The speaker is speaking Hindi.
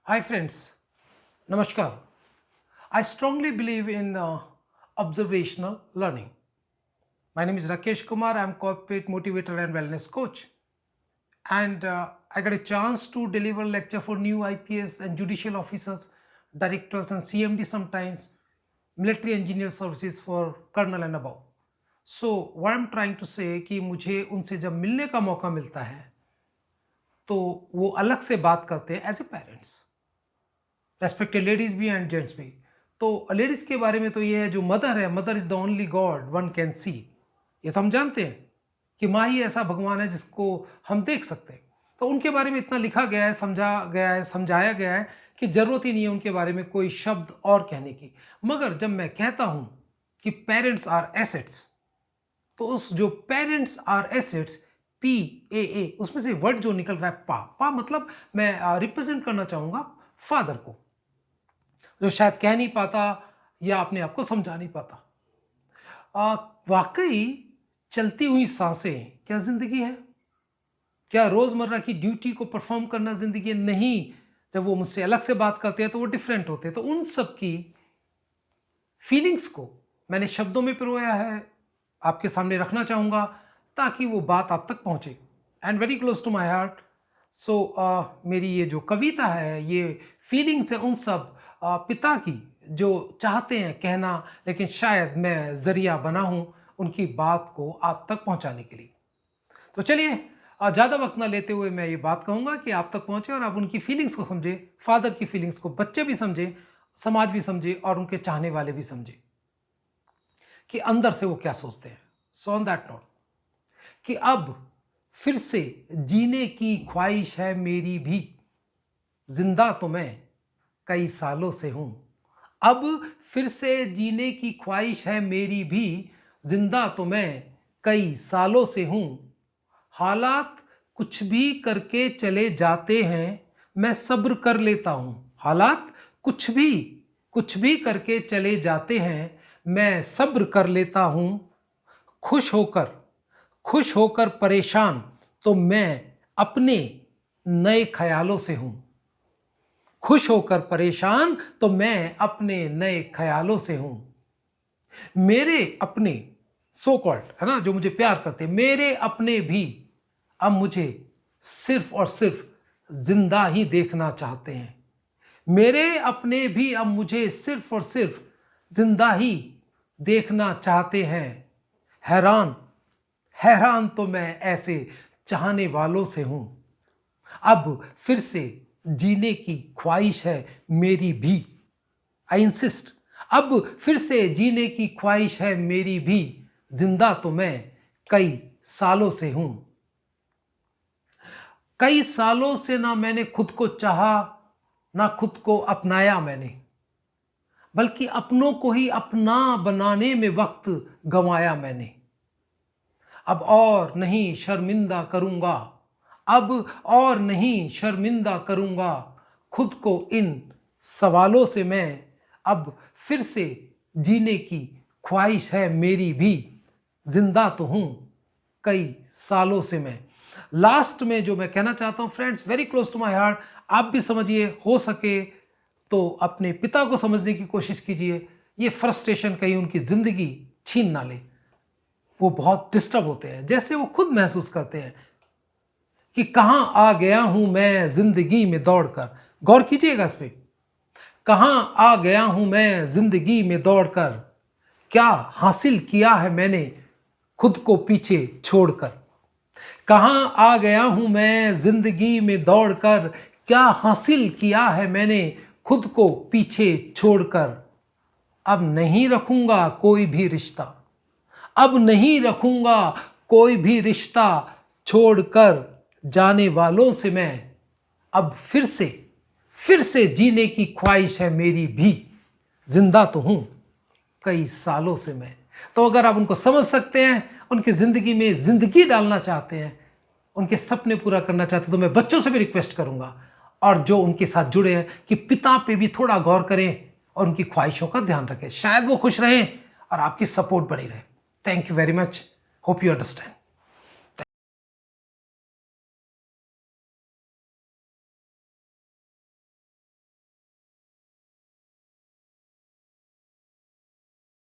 Hi friends, Namaskar. I strongly believe in observational learning. My name is Rakesh Kumar. I'm corporate motivator and wellness coach. And I got a chance to deliver lecture for new IPS and judicial officers, directors and CMD sometimes, military engineer services for colonel and above. So what I'm trying to say कि मुझे उनसे जब मिलने का मौका मिलता है तो वो अलग से बात करते हैं as a parents, respected ladies भी एंड जेंट्स भी। तो लेडीज के बारे में तो ये है, जो मदर है, mother is the only God one can see. ये तो हम जानते हैं कि माँ ही ऐसा भगवान है जिसको हम देख सकते हैं। तो उनके बारे में इतना लिखा गया है, समझा गया है, समझाया गया है कि जरूरत ही नहीं है उनके बारे में कोई शब्द और कहने की। मगर जब मैं कहता हूं कि पेरेंट्स आर एसेट्स, तो उस जो पेरेंट्स आर एसेट्स, PAA, उसमें से वर्ड जो निकल रहा है पा पा, मतलब मैं रिप्रेजेंट करना चाहूंगा फादर को, जो शायद कह नहीं पाता या अपने आप को समझा नहीं पाता। वाकई चलती हुई सांसें क्या जिंदगी है? क्या रोजमर्रा की ड्यूटी को परफॉर्म करना जिंदगी है? नहीं। जब वो मुझसे अलग से बात करते हैं तो वो डिफरेंट होते हैं। तो उन सब की फीलिंग्स को मैंने शब्दों में पिरोया है, आपके सामने रखना चाहूंगा ताकि वो बात आप तक पहुंचे। And very close to my heart. So मेरी ये जो कविता है, ये फीलिंग्स है उन सब पिता की जो चाहते हैं कहना, लेकिन शायद मैं जरिया बना हूं उनकी बात को आप तक पहुंचाने के लिए। तो चलिए, ज़्यादा वक्त ना लेते हुए मैं ये बात कहूंगा कि आप तक पहुंचे और आप उनकी फीलिंग्स को समझे, फादर की फीलिंग्स को बच्चे भी समझे, समाज भी समझे और उनके चाहने वाले भी समझे कि अंदर से वो क्या सोचते हैं। सो ऑन दैट नोट, कि अब फिर से जीने की ख्वाहिश है मेरी भी, जिंदा तो मैं कई सालों से हूं। अब फिर से जीने की ख्वाहिश है मेरी भी, जिंदा तो मैं कई सालों से हूं। हालात कुछ भी करके चले जाते हैं, मैं सब्र कर लेता हूं। हालात कुछ भी करके चले जाते हैं, मैं सब्र कर लेता हूं। खुश होकर परेशान तो मैं अपने नए ख्यालों से हूं। खुश होकर परेशान तो मैं अपने नए ख्यालों से हूं। मेरे अपने सो कॉल्ड, है ना, जो मुझे प्यार करते, मेरे अपने भी अब मुझे सिर्फ और सिर्फ जिंदा ही देखना चाहते हैं। मेरे अपने भी अब मुझे सिर्फ और सिर्फ जिंदा ही देखना चाहते हैं। हैरान हैरान तो मैं ऐसे चाहने वालों से हूं। अब फिर से जीने की ख्वाहिश है मेरी भी। आई इंसिस्ट, अब फिर से जीने की ख्वाहिश है मेरी भी, जिंदा तो मैं कई सालों से हूं। कई सालों से ना मैंने खुद को चाहा, ना खुद को अपनाया मैंने, बल्कि अपनों को ही अपना बनाने में वक्त गंवाया मैंने। अब और नहीं शर्मिंदा करूंगा, अब और नहीं शर्मिंदा करूंगा खुद को इन सवालों से मैं। अब फिर से जीने की ख्वाहिश है मेरी भी, जिंदा तो हूं कई सालों से मैं। लास्ट में जो मैं कहना चाहता हूं friends, very close to my heart, आप भी समझिए, हो सके तो अपने पिता को समझने की कोशिश कीजिए। ये फ्रस्ट्रेशन कहीं उनकी जिंदगी छीन ना ले। वो बहुत डिस्टर्ब होते हैं, जैसे वो खुद महसूस करते हैं कि कहां आ गया हूं मैं जिंदगी में दौड़कर। गौर कीजिएगा इस पे, कहां आ गया हूं मैं जिंदगी में दौड़कर, क्या हासिल किया है मैंने खुद को पीछे छोड़कर। कहां आ गया हूं मैं जिंदगी में दौड़कर, क्या हासिल किया है मैंने खुद को पीछे छोड़कर। अब नहीं रखूंगा कोई भी रिश्ता, अब नहीं रखूंगा कोई भी रिश्ता, छोड़कर जाने वालों से मैं। अब फिर से जीने की ख्वाहिश है मेरी भी, जिंदा तो हूं कई सालों से मैं। तो अगर आप उनको समझ सकते हैं, उनकी जिंदगी में जिंदगी डालना चाहते हैं, उनके सपने पूरा करना चाहते हैं, तो मैं बच्चों से भी रिक्वेस्ट करूंगा और जो उनके साथ जुड़े हैं कि पिता पे भी थोड़ा गौर करें और उनकी ख्वाहिशों का ध्यान रखें। शायद वो खुश रहें और आपकी सपोर्ट बनी रहे। Thank you very much. Hope you understand.